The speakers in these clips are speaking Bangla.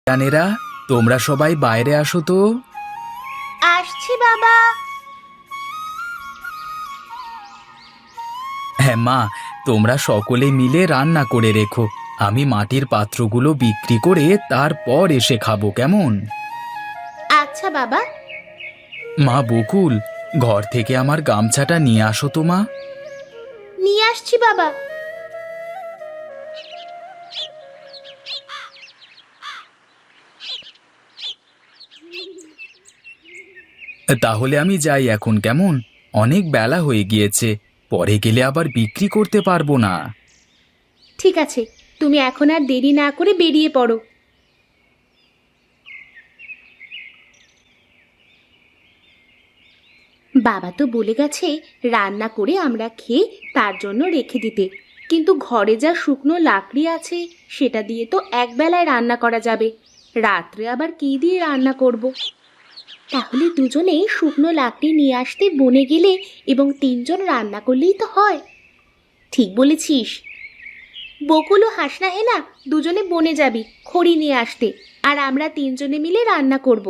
জানেরা, তোমরা সবাই বাইরে আসো তো। আসছি বাবা। হ্যাঁ মা, তোমরা সকলে মিলে রান্না করে রেখো। আমি মাটির পাত্রগুলো বিক্রি করে তারপর এসে খাবো, কেমন? আচ্ছা বাবা। মা বকুল, ঘর থেকে আমার গামছাটা নিয়ে আসো তো মা। নিয়ে আসছি বাবা। তাহলে আমি যাই এখন, কেমন? অনেক বেলা হয়ে গিয়েছে, পরে গেলে আবার বিক্রি করতে পারবো না। ঠিক আছে, তুমি এখন আর দেরি না করে বেরিয়ে পড়ো। বাবা তো বলে গেছে রান্না করে আমরা খেয়ে তার জন্য রেখে দিতে, কিন্তু ঘরে যা শুকনো লাকড়ি আছে সেটা দিয়ে তো একবেলায় রান্না করা যাবে। রাত্রে আবার কি দিয়ে রান্না করব? তাহলে দুজনেই শুকনো লাকড়ি নিয়ে আসতে বনে গেলে এবং তিনজন রান্না করলেই তো হয়। ঠিক বলেছিস। বকুল ও হাসনা হেনা দুজনে বনে যাবি খড়ি নিয়ে আসতে, আর আমরা তিনজনে মিলে রান্না করব।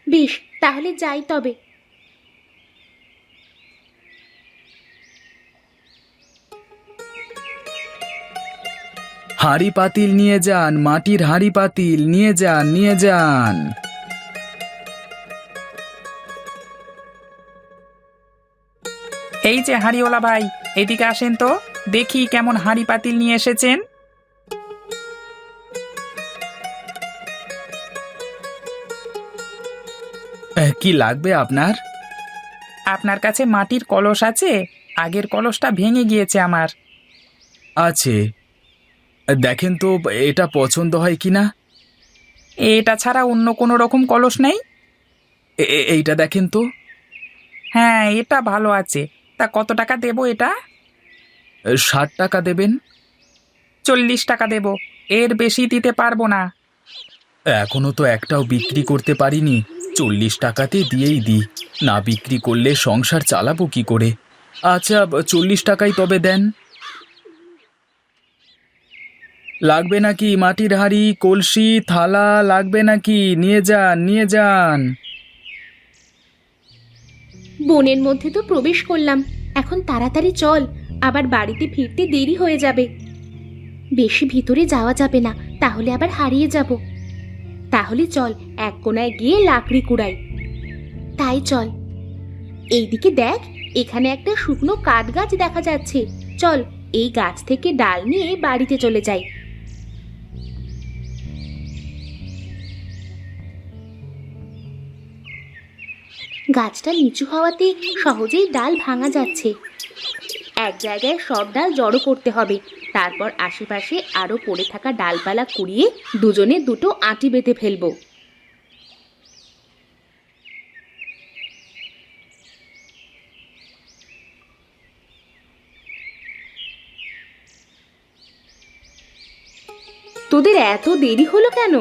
বেশ, তাহলে যাই তবে। হাঁড়ি পাতিল নিয়ে যান, মাটির হাঁড়ি পাতিল নিয়ে যান, নিয়ে যান। এই যে হাঁড়িওয়ালা ভাই, এদিকে আসেন তো, দেখি কেমন হাঁড়ি পাতিল নিয়ে এসেছেন। কি লাগবে আপনার? আপনার কাছে মাটির কলস আছে? আগের কলসটা ভেঙে গিয়েছে আমার। আছে, দেখেন তো এটা পছন্দ হয় কিনা। এটা ছাড়া অন্য কোনো রকম কলস নেই? এইটা দেখেন তো। হ্যাঁ, এটা ভালো আছে। তা কত টাকা দেবো এটা? 60 টাকা দেবেন। 40 টাকা দেবো, এর বেশি দিতে পারবো না। এখনো তো একটাও বিক্রি করতে পারিনি, 40 টাকাতে দিয়েই দিই। না বিক্রি করলে সংসার চালাবো কি করে? আচ্ছা, 40 টাকাই তবে দেন। লাগবে নাকি মাটির হাঁড়ি, কলসি, থালা লাগবে নাকি? নিয়ে যান, নিয়ে যান। বনের মধ্যে তো প্রবেশ করলাম, এখন তাড়াতাড়ি চল, আবার বাড়িতে ফিরতে দেরি হয়ে যাবে। বেশি ভিতরে যাওয়া যাবে না, তাহলে আবার হারিয়ে যাব। তাহলে চল এক কোণায় গিয়ে লাকড়ি কুড়াই। তাই চল। এইদিকে দেখ, এখানে একটা শুকনো কাঠ গাছ দেখা যাচ্ছে। চল, এই গাছ থেকে ডাল নিয়ে বাড়িতে চলে যাই। গাছটা নিচু হওয়াতে সহজেই ডাল ভাঙা যাচ্ছে। এক জায়গায় সব ডাল জড়ো করতে হবে, তারপর আশেপাশে আরো পড়ে থাকা ডালপালা কুড়িয়ে দুজনে দুটো আঁটি বেঁধে ফেলবো। তোদের এত দেরি হলো কেন?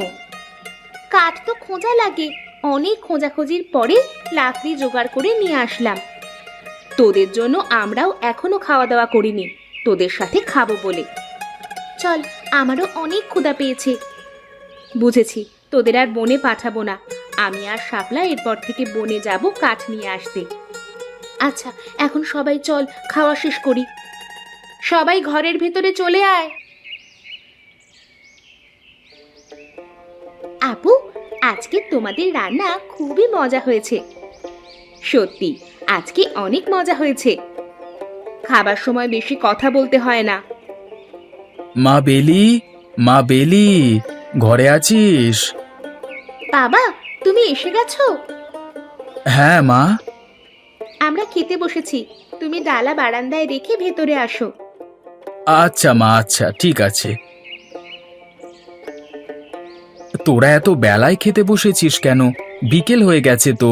কাঠ তো খোঁজা লাগে, অনেক খোঁজাখুঁজির পরে লাকড়ি জোগাড় করে নিয়ে আসলাম। তোদের জন্য আমরাও এখনো খাওয়া দাওয়া করিনি, তোদের সাথে খাবো বলে। চল, আমারও অনেক ক্ষুধা পেয়েছে। বুঝেছি, তোদের আর বনে পাঠাবো না। আমি আর শাপলা এরপর থেকে বনে যাব কাঠ নিয়ে আসতে। আচ্ছা, এখন সবাই চল খাওয়া শেষ করি। সবাই ঘরের ভেতরে চলে আয়। আপু, আজকে তোমাদের রান্না খুবই মজা হয়েছে। সত্যি, আজকে অনেক মজা হয়েছে। খাবার সময় বেশি কথা বলতে হয় না। মা বেলি, মা বেলি, ঘরে আছিস? বাবা, তুমি এসে গেছো? হ্যাঁ মা। আমরা খেতে বসেছি, তুমি ডালা বারান্দায় রেখে ভেতরে আসো। আচ্ছা মা, আচ্ছা ঠিক আছে। তোরা এত বেলায় খেতে বসেছিস কেন? বিকেল হয়ে গেছে তো।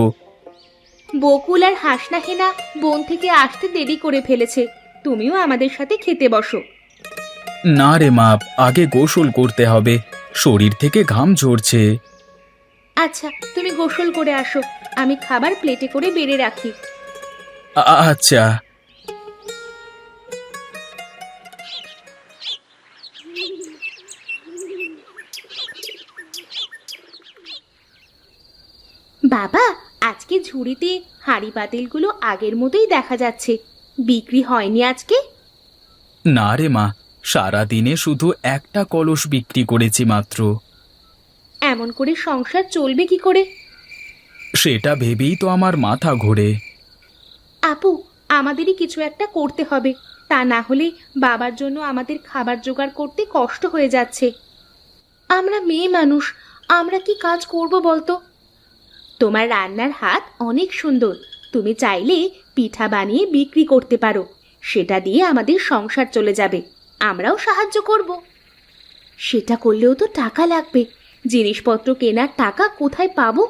বকুল আর হাসনা হেনা বন থেকে আসতে দেরি করে ফেলেছে, তুমিও আমাদের সাথে খেতে বসো। না রে মা, আগে গোসল করতে হবে, শরীর থেকে ঘাম ঝরছে। আচ্ছা, তুমি গোসল করে আসো, আমি খাবার প্লেটে করে বেড়ে রাখি। আচ্ছা। বাবা, আজকে ঝুড়িতে হাঁড়ি পাতিলগুলো আগের মতোই দেখা যাচ্ছে। বিক্রি হয়নি আজকে? না রে মা, সারাদিনে শুধু একটা কলস বিক্রি করেছি মাত্র। এমন করে সংসার চলবে কি করে? সেটা ভেবেই তো আমার মাথা ঘোরে। আপু, আমাদেরই কিছু একটা করতে হবে, তা না হলে বাবার জন্য আমাদের খাবার জোগাড় করতে কষ্ট হয়ে যাচ্ছে। আমরা মেয়ে মানুষ, আমরা কি কাজ করব বলতো? তোমার রান্নার হাত অনেক সুন্দর, তুমি চাইলে পিঠা বানিয়ে বিক্রি করতে পারো। সেটা দিয়ে আমাদের সংসার চলে যাবে, আমরাও সাহায্য করব। সেটা করলেও তো টাকা লাগবে, জিনিসপত্র কেনার টাকা কোথায় পাবো?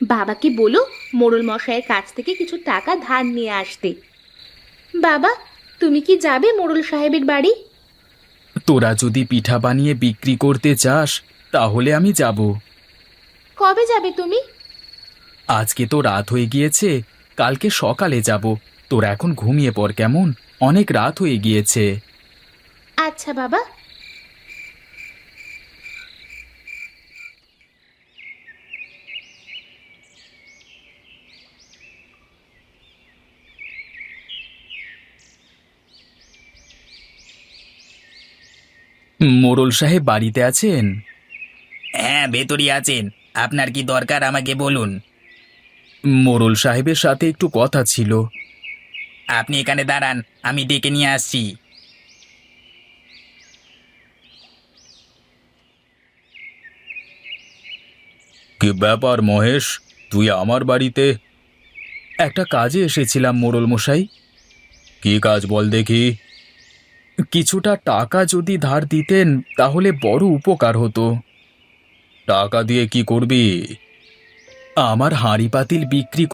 বাবাকে বলো মোড়ল মশাইয়ের কাছ থেকে কিছু টাকা ধার নিয়ে আসতে। বাবা, তুমি কি যাবে মোড়ল সাহেবের বাড়ি? তোরা যদি পিঠা বানিয়ে বিক্রি করতে চাস তাহলে আমি যাব। কবে যাবে তুমি? আজকে তো রাত হয়ে গিয়েছে, কালকে সকালে যাব। তোরা এখন ঘুমিয়ে পড় কেমন, অনেক রাত হয়ে গিয়েছে। আচ্ছা বাবা। মোড়ল সাহেব বাড়িতে আছেন? হ্যাঁ, ভেতরই আছেন। আপনার কি দরকার আমাকে বলুন। মোড়ল সাহেবের সাথে একটু কথা ছিল। আপনি এখানে দাঁড়ান, আমি ডেকে নিয়ে আসছি। কি ব্যাপার মহেশ, তুই আমার বাড়িতে? একটা কাজে এসেছিলাম মোড়ল মশাই। কি কাজ বল দেখি। কিছুটা টাকা যদি ধার দিতেন তাহলে বড় উপকার হতো। টাকা দিয়ে কি করবি? আমার হাঁড়ি পাতিল বিক্রি